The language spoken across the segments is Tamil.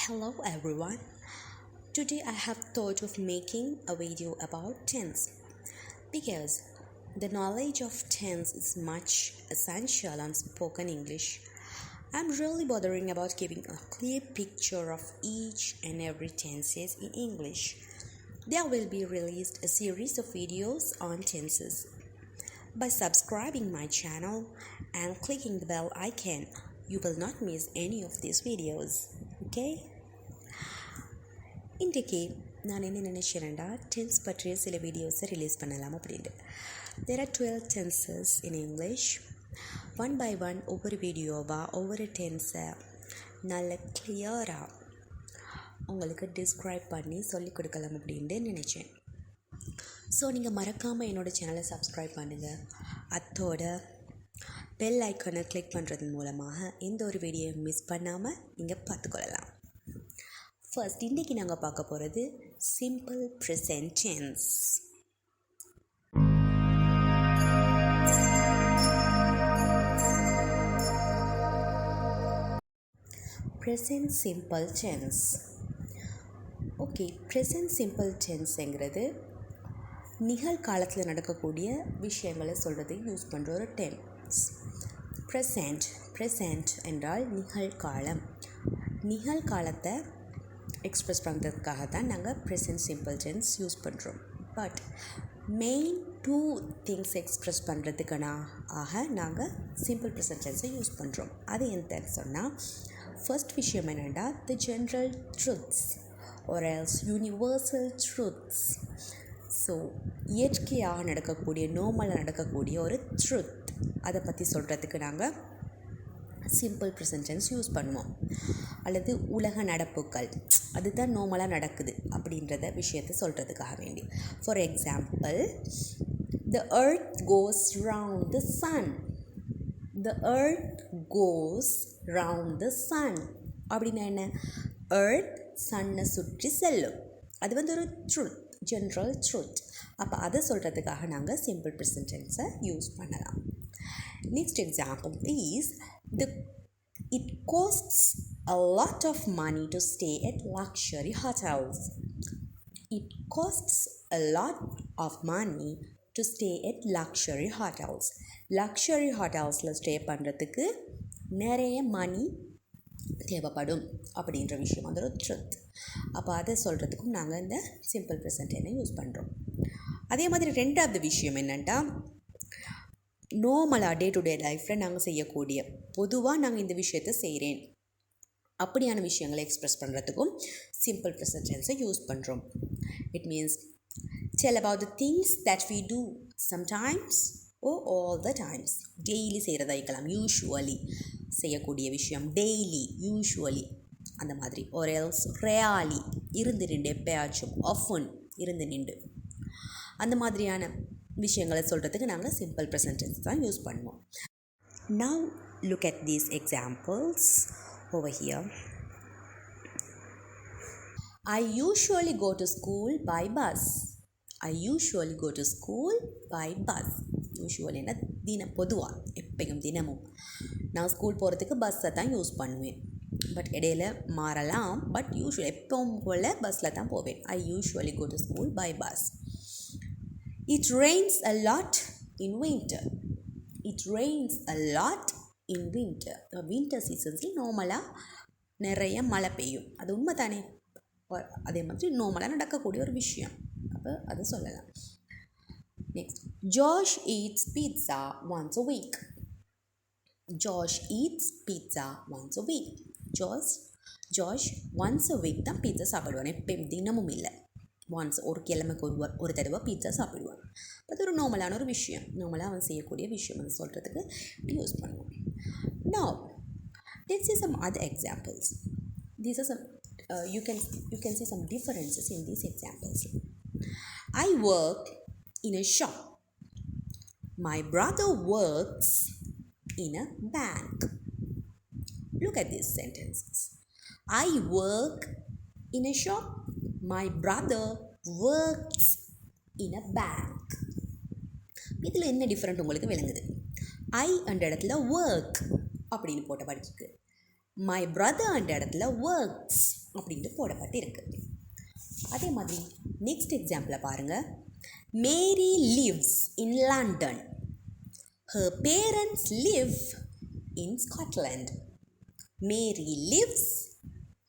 Hello everyone. Today I have thought of making a video about tense because the knowledge of tense is much essential on spoken English. I'm really bothering about giving a clear picture of each and every tenses in English. There will be released a series of videos on tenses. By subscribing my channel and clicking the bell icon, you will not miss any of these videos. Okay? இன்றைக்கி நான் என்ன நினச்சேன்டா டென்ஸ் பற்றிய சில வீடியோஸை ரிலீஸ் பண்ணலாம் அப்படின்ட்டு. There are 12 tenses in English. One by one ஒவ்வொரு வீடியோவாக ஒவ்வொரு டென்ஸை நல்ல கிளியராக உங்களுக்கு டிஸ்கிரைப் பண்ணி சொல்லிக் கொடுக்கலாம் அப்படின்ட்டு நினச்சேன். ஸோ நீங்கள் மறக்காமல் என்னோடய சேனலை சப்ஸ்கிரைப் பண்ணுங்கள். அத்தோட பெல் ஐக்கானை கிளிக் பண்ணுறதன் மூலமாக எந்த ஒரு வீடியோவும் மிஸ் பண்ணாமல் நீங்கள் பார்த்துக்கொள்ளலாம். ஃபர்ஸ்ட் இன்றைக்கி நாங்கள் பார்க்க போகிறது simple present tense. Present simple tense. Okay, present simple டென்ஸுங்கிறது நிகழ்காலத்தில் நடக்கக்கூடிய விஷயங்களை சொல்கிறது யூஸ் பண்ணுற ஒரு டென்ஸ். ப்ரெசன்ட் என்றால் நிகழ்காலம். நிகழ்காலத்தை எக்ஸ்ப்ரெஸ் பண்ணுறதுக்காக தான் நாங்கள் ப்ரெசன்ட் சிம்பிள் டென்ஸ் யூஸ் பண்ணுறோம். பட் மெயின் 2 திங்ஸ் எக்ஸ்ப்ரெஸ் பண்ணுறதுக்காக நாங்கள் சிம்பிள் ப்ரெசன்ட் டென்ஸை யூஸ் பண்ணுறோம். அது என்னன்னு சொன்னால், ஃபர்ஸ்ட் விஷயம் என்னென்னா தி general truths or else universal truths. So இயற்கையாக நடக்கக்கூடிய நார்மலாக நடக்கக்கூடிய ஒரு ட்ரூத், அதை பற்றி சொல்கிறதுக்கு நாங்கள் சிம்பிள் ப்ரெசன்ட் டென்ஸ் யூஸ் பண்ணுவோம். அல்லது உலக நடப்புகள், அதுதான் நார்மலாக நடக்குது அப்படின்றத விஷயத்தை சொல்கிறதுக்காக வேண்டி. For example, the earth goes round the sun. The earth goes round the sun அப்படின்னா என்ன? எர்த் சன்னை சுற்றி செல்லும். அது ஒரு ட்ரூத், ஜென்ரல் ட்ரூத். அப்போ அதை சொல்கிறதுக்காக நாங்கள் சிம்பிள் ப்ரெசன்ட் டென்ஸை யூஸ் பண்ணலாம். Next example is it costs a lot of money to stay at luxury hotels. It costs a lot of money to stay at luxury hotels. Luxury hotelsல ஸ்டே பண்ணுறதுக்கு நிறைய மணி தேவைப்படும் அப்படின்ற விஷயம் அது ஒரு ட்ரூத். அப்போ அதை சொல்கிறதுக்கும் நாங்கள் இந்த சிம்பிள் ப்ரெசன்ட் டென்ஸை யூஸ் பண்ணுறோம். அதே மாதிரி ரெண்டாவது விஷயம் என்னென்னா, நார்மலாக டே டு டே லைஃப்பில் நாங்கள் செய்யக்கூடிய, பொதுவாக நாங்கள் இந்த விஷயத்தை செய்கிறேன் அப்படியான விஷயங்களை எக்ஸ்ப்ரெஸ் பண்ணுறதுக்கும் சிம்பிள் ப்ரெசன்ட் டென்ஸை யூஸ் பண்ணுறோம். It means tell about the things that we do sometimes or all the times. Daily செய்கிறதா இருக்கலாம், யூஷுவலி செய்யக்கூடிய விஷயம், டெய்லி, யூஷுவலி அந்த மாதிரி. ஒரு எல்ஸ் ரேலி, இருந்து நின்று, எப்பயாச்சும், ஆஃபன், இருந்து நின்று, அந்த மாதிரியான விஷயங்களை சொல்கிறதுக்கு நாங்கள் சிம்பிள் ப்ரெசன்ட் டென்ஸ் தான் யூஸ் பண்ணுவோம். Now look at these examples over here. I usually go to school by bus. I usually go to school by bus. Usually என்ன? பொதுவாக எப்பயும் தினமும் நான் ஸ்கூல் போகிறதுக்கு பஸ்ஸை தான் யூஸ் பண்ணுவேன். பட் இடையில மாறலாம். பட் யூஷுவலி எப்பவும் போல் பஸ்ஸில் தான் போவேன். I usually go to school by bus. It rains a lot in winter. It rains a lot in winter. Winter சீசன்ஸில் நார்மலாக நிறைய மழை பெய்யும். அது உண்மை தானே? அதே மாதிரி நார்மலாக நடக்கக்கூடிய ஒரு விஷயம். அப்போ அதை சொல்லலாம். Next, Josh eats pizza once அ week. Josh eats pizza once அ வீக். ஜாஷ் ஒன்ஸ் அ வீக் தான் பீட்ஸா சாப்பிடுவான், எப்பயும் தினமும் இல்லை. ஒன்ஸ், ஒரு கிழமைக்கு ஒரு தடவை பீட்சா சாப்பிடுவான். அது ஒரு நார்மலான ஒரு விஷயம், நார்மலாக அவன் செய்யக்கூடிய விஷயம், அதை சொல்கிறதுக்கு யூஸ் பண்ணுவான். Now let's see some other examples. These are some you can see some differences in these examples. I work in a shop. My brother works in a bank. Look at these sentences. I work in a shop. My brother works in a bank. இதில் என்ன டிஃப்ரெண்ட் உங்களுக்கு விளங்குது? ஐ என்ற இடத்துல ஒர்க் அப்படின்னு போட்ட படிச்சுக்கு. மை பிரதர் என்ற இடத்துல ஒர்க்ஸ் அப்படின்னு போடப்பட்டு இருக்கு. அதே மாதிரி நெக்ஸ்ட் எக்ஸாம்பிளை பாருங்கள். Mary lives in London. Her parents live in Scotland. Mary lives.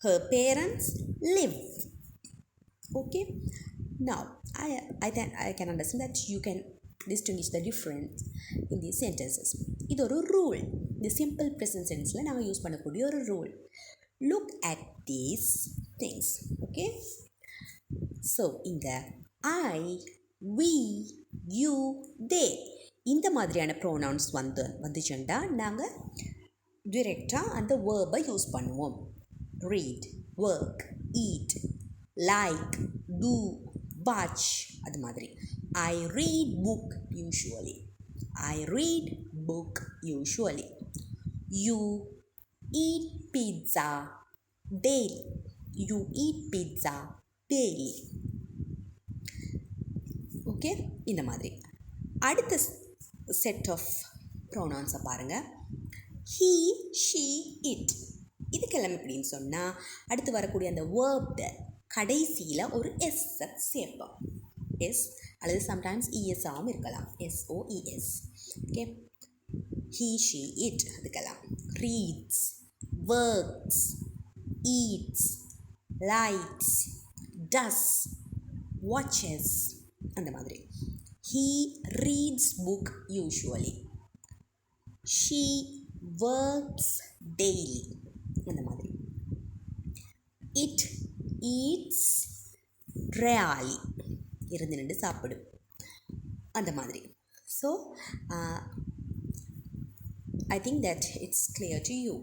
Her parents live. Okay. Now, I can understand that you can distinguish the difference in these sentences. இது ஒரு ரூல். இந்த சிம்பிள் ப்ரெசன்ட் சென்ஸில் நாங்கள் யூஸ் பண்ணக்கூடிய ஒரு rule. Look at these things. Okay. So, இந்த I, we, you, they இந்த மாதிரியான ப்ரோனவுன்ஸ் வந்துச்சுண்டா நாங்கள் டிரெக்டாக அந்த வேர்பை யூஸ் பண்ணுவோம். Read, work, eat, like, do, watch, அது மாதிரி. I read book usually. I read book usually. You eat pizza daily. You eat pizza daily. Okay, இந்த மாதிரி. அடுத்த செட் ஆஃப் ப்ரோனவுன்ஸை பாருங்கள். He, she, it. இதுக்கெல்லாம் எப்படின்னு சொன்னால் அடுத்து வரக்கூடிய அந்த வேர்பை கடைசியில் ஒரு எஸ்ஸை சேர்ப்போம். எஸ் அல்லது சம்டைம்ஸ் இஎஸ்ஸாகவும் இருக்கலாம். எஸ்ஓஇஎஸ். ஓகே. ஹீ, ஷீ, இட் அதுக்கெல்லாம். ரீட்ஸ், ஒர்க்ஸ், ஈட்ஸ், லைக்ஸ், டஸ், வாட்சஸ், அந்த மாதிரி. He reads book usually. She works daily. அந்த மாதிரி. It eats rarely. இருந்து நின்று சாப்பிடும். அந்த மாதிரி. So, I think that it's clear to you.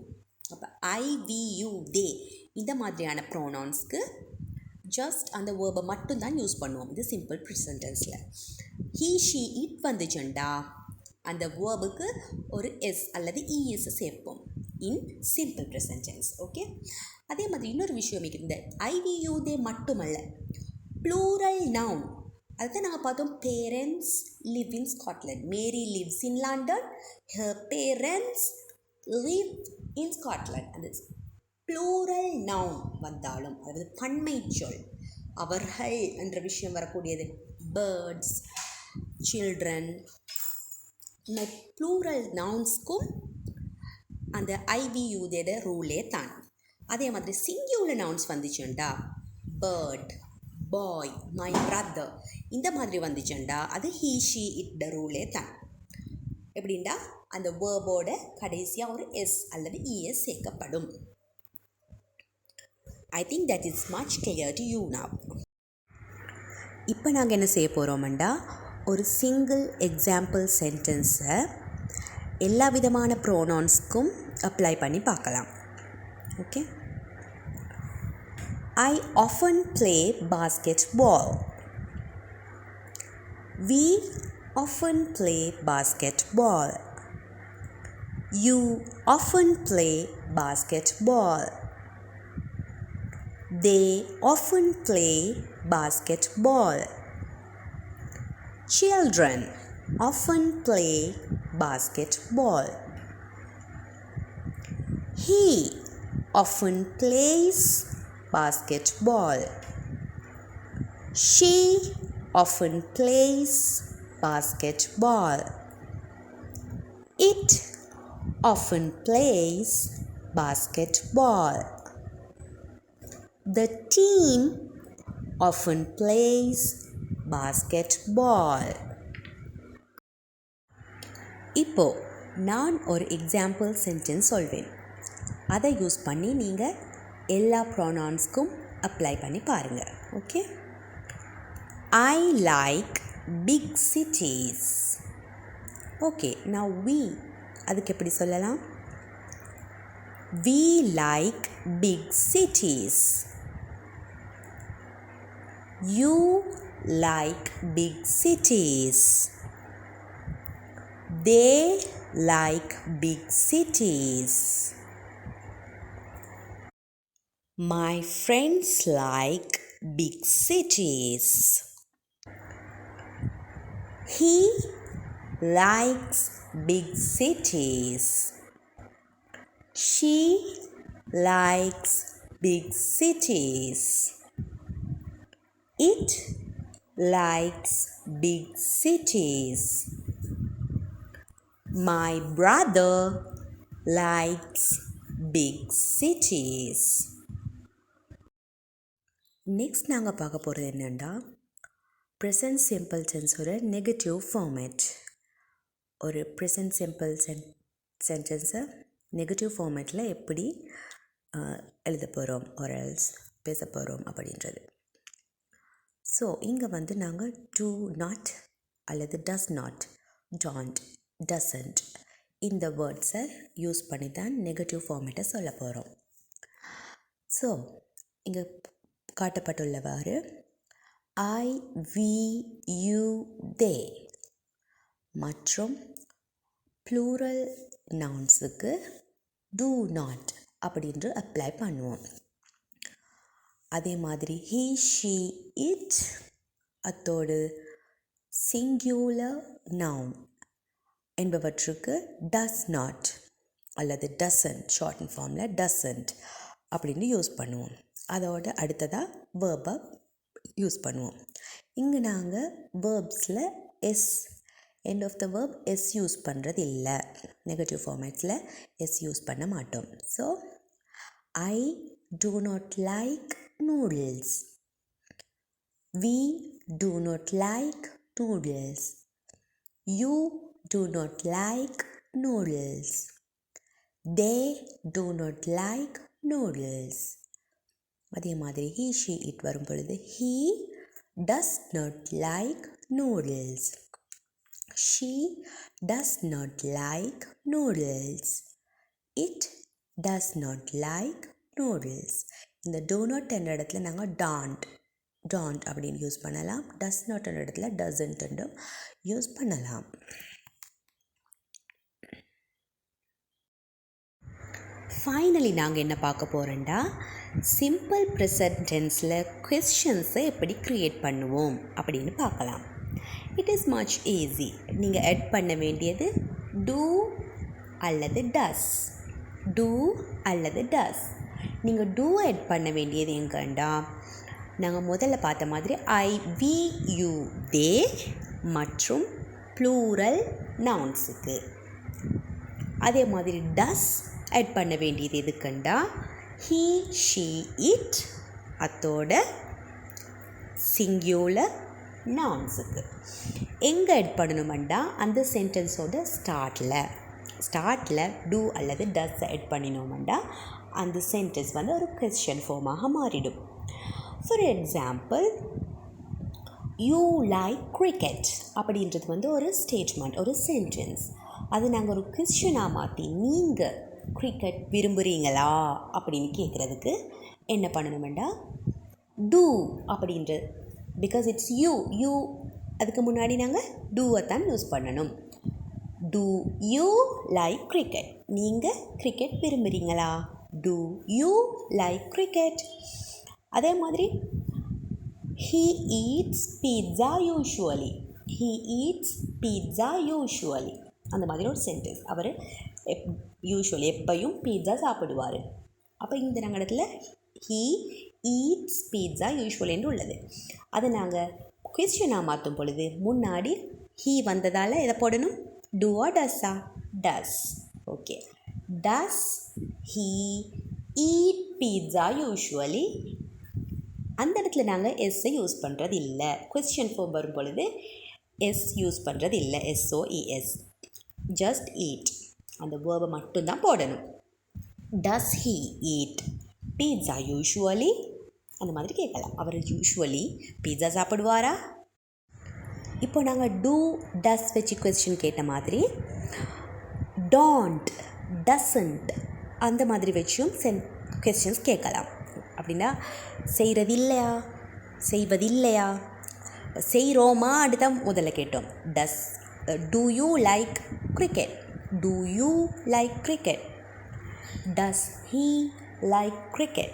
அப்போ I, we, you, they இந்த மாதிரியான ப்ரோனவுன்ஸ்க்கு ஜஸ்ட் அந்த வேர்பை மட்டும்தான் யூஸ் பண்ணுவோம் இது சிம்பிள் ப்ரெசன்டென்ஸில். ஹீ, ஷீ, இட் வந்துச்சுண்டா அந்த வேர்புக்கு ஒரு எஸ் அல்லது இஎஸ் சேர்ப்போம் இன் சிம்பிள் ப்ரெசன்டென்ஸ். ஓகே. அதே மாதிரி இன்னொரு விஷயம் இந்த ஐவியூ தே மட்டுமல்ல, ப்ளூரல் நவுன் அதுதான் நாங்கள் பார்த்தோம். Parents live in Scotland. Mary lives in London. Her parents live in Scotland. அந்த ப்ளூரல் நவுன் வந்தாலும் அதாவது பன்மை சொல் அவர்கள் என்ற விஷயம் வரக்கூடியது. பேர்ட்ஸ், சில்ட்ரன், இந்த ப்ளூரல் நவுன்ஸ்க்கும் அந்த ஐவியூதோட ரூலே தான். அதே மாதிரி சிங்கியுலர் நவுன்ஸ் வந்துச்சுண்டா பேர்ட், பாய், மை பிரதர் இந்த மாதிரி வந்துச்சுண்டா அது ஹீ, ஷீ, இட் ரூலே தான். எப்படின்னா அந்த வேர்போட கடைசியாக ஒரு எஸ் அல்லது இஎஸ் சேர்க்கப்படும். I think that is much clear to you now. இப்போ நாங்கள் என்ன செய்ய போகிறோம்டா ஒரு சிங்கிள் எக்ஸாம்பிள் சென்டென்ஸை எல்லா விதமான ப்ரோனவுன்ஸ்க்கும் அப்ளை பண்ணி பார்க்கலாம். Okay. I often play basketball. We often play basketball. You often play basketball. They often play basketball. Children often play basketball. He often plays basketball. She often plays basketball. It often plays basketball. The team often plays basketball. இப்போ நான் ஒரு எக்ஸாம்பிள் சென்டென்ஸ் சொல்வேன். அதை யூஸ் பண்ணி நீங்கள் எல்லா ப்ரோனவுன்ஸ்க்கும் அப்ளை பண்ணி பாருங்கள். Okay. I like big cities. Okay. Now we அதுக்கு எப்படி சொல்லலாம்? We like big cities. You like big cities. They like big cities. My friends like big cities. He likes big cities. She likes big cities. It likes big cities. My brother likes big cities. Next நாங்கள் பார்க்க போகிறது என்னென்னா ப்ரெசன்ட் சிம்பிள் டென்ஸோட நெகட்டிவ் ஃபார்மேட். ஒரு ப்ரெசன்ட் சிம்பிள் சென்டென்ஸை நெகட்டிவ் ஃபார்மேட்டில் எப்படி எழுத போகிறோம் or else பேச போகிறோம் அப்படின்றது. ஸோ இங்கே வந்து நாங்கள் do not அல்லது does not, don't, doesn't இந்த வேர்ட்ஸை யூஸ் பண்ணி தான் நெகட்டிவ் ஃபார்மேட்டை சொல்ல போகிறோம். ஸோ இங்கே காட்டப்பட்டுள்ளவாறு I, we, you, they மற்றும் ப்ளூரல் நவுன்ஸுக்கு do not அப்படின்று அப்ளை பண்ணுவோம். அதே மாதிரி he, she, it அத்தோடு சிங்குலர் நவுன் என்பவற்றுக்கு does not அல்லது doesn't ஷார்ட்டன் ஃபார்மில் doesn't அப்படின்னு யூஸ் பண்ணுவோம். அதோட அடுத்ததாக வேர்பை யூஸ் பண்ணுவோம். இங்கே நாங்கள் வேர்ப்ஸில் S end of the verb S use பண்ணுறது இல்லை. நெகட்டிவ் ஃபார்மேட்ஸில் எஸ் யூஸ் பண்ண மாட்டோம். So I do not like noodles. We do not like noodles. You do not like noodles. They do not like noodles. அதே மாதிரி he, she, it வரும் பொழுது he does not like noodles. She does not like noodles. It does not like noodles. இந்த do not என்ற இடத்துல நாங்கள் don't அப்படின்னு யூஸ் பண்ணலாம். does not என்ற இடத்துல doesn't என்றும் யூஸ் பண்ணலாம். ஃபைனலி நாங்கள் என்ன பார்க்க போகிறோம்டா சிம்பிள் ப்ரெசன்ட் டென்ஸில் கொஸ்டின்ஸை எப்படி க்ரியேட் பண்ணுவோம் அப்படின்னு பார்க்கலாம். It is much easy. நீங்கள் ஆட் பண்ண வேண்டியது do அல்லது does. do அல்லது does. நீங்கள் do ஆட் பண்ண வேண்டியது எங்கண்டா நாங்கள் முதல்ல பார்த்த மாதிரி I, we, you, they மற்றும் ப்ளூரல் நவுன்ஸுக்கு. அதே மாதிரி does ஆட் பண்ண வேண்டியது எதுக்குண்டா he, she, it அத்தோட சிங்குலர் நவுன்ஸுக்கு. எங்கே ஆட் பண்ணணுமெண்டா அந்த சென்டென்ஸோட ஸ்டார்ட்டில் do அல்லது does ஆட் பண்ணினோம்டா அந்த சென்டென்ஸ் வந்து ஒரு கொஸ்டின் ஃபார்மாக மாறிடும். For example you like cricket அப்படின்றது வந்து ஒரு ஸ்டேட்மெண்ட், ஒரு சென்டென்ஸ். அது நாங்கள் ஒரு கொஸ்டினாக மாற்றி நீங்கள் கிரிக்கெட் விரும்புகிறீங்களா அப்படின்னு கேட்குறதுக்கு என்ன பண்ணணுமெண்டா do அப்படின்ற பிகாஸ் இட்ஸ் யூ அதுக்கு முன்னாடி நாங்கள் டூவை தான் யூஸ் பண்ணணும். do you like cricket? நீங்கள் cricket விரும்புகிறீங்களா? do you like cricket? அதே மாதிரி he eats pizza usually. அந்த மாதிரி ஒரு சென்டென்ஸ். அவர் யூஸ்வலி எப்பையும் பீட்சா சாப்பிடுவார். அப்போ இந்த நாங்கள் இடத்துல he eats pizza usually என்று உள்ளது. அதை நாங்கள் கொஸ்டினாக மாற்றும் பொழுது முன்னாடி he வந்ததால் எதை போடணும்? do or does-ஆ? does. Okay. does he eat pizza usually? அந்த இடத்துல நாங்கள் எஸ்ஸை யூஸ் பண்ணுறது இல்லை. கொஸ்டின் ஃபார்ம் வரும் பொழுது எஸ் யூஸ் பண்ணுறது இல்லை. SOES just eat அந்த வேர்பை மட்டும்தான் போடணும். does he eat pizza usually? அந்த மாதிரி கேட்கலாம். அவர் யூஸ்வலி பீட்சா சாப்பிடுவாரா? இப்போ நாங்கள் do does வச்சு கொஸ்டின் கேட்ட மாதிரி don't, doesn't அந்த மாதிரி வச்சும் கொஸ்டின்ஸ் கேட்கலாம். அப்படின்னா செய்வதில்லையா செய்கிறோமா அடுத்த முதல்ல கேட்டோம். do you like cricket? does he like cricket?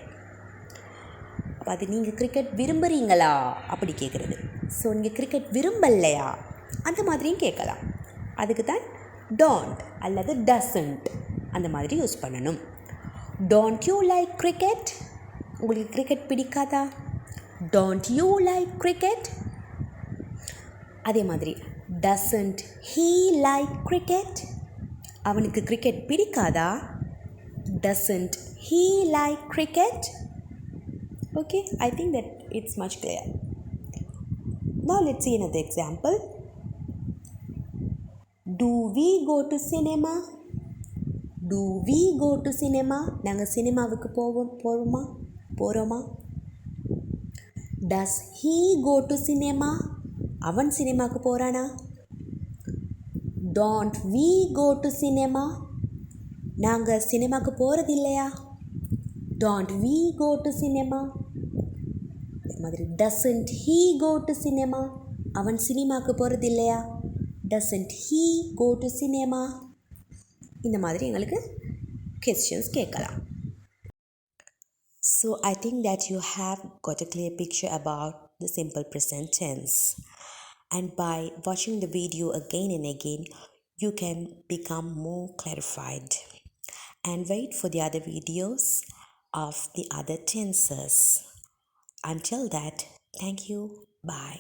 அப்போ அது நீங்கள் கிரிக்கெட் விரும்புகிறீங்களா அப்படி கேட்குறது. ஸோ நீங்கள் கிரிக்கெட் விரும்பலையா அந்த மாதிரியும் கேட்கலாம். அதுக்கு தான் don't அல்லது doesn't அந்த மாதிரி யூஸ் பண்ணணும். Don't you like cricket? உங்களுக்கு cricket பிடிக்காதா? Don't you like cricket? அதே மாதிரி doesn't he like cricket? அவனுக்கு cricket பிடிக்காதா? Doesn't he like cricket? Okay, I think that it's much clear. Now let's see another example. Do we go to cinema? Do we go to cinema? நாங்கள் சினிமாவுக்கு போகிறோமா? Does he go to cinema? அவன் சினிமாவுக்கு போகிறானா? Don't we go to cinema? நாங்கள் சினிமாவுக்கு போகிறதில்லையா? Don't we go to cinema? அதே மாதிரி doesn't he go to cinema? அவன் சினிமாவுக்கு போகிறதில்லையா? Doesn't he go to cinema? இந்த மாதிரி எங்களுக்கு questions கேட்கலாம். So I think that you have got a clear picture about the simple present tense. And by watching the video again and again, you can become more clarified. And wait for the other videos of the other tenses. Until that, thank you. Bye.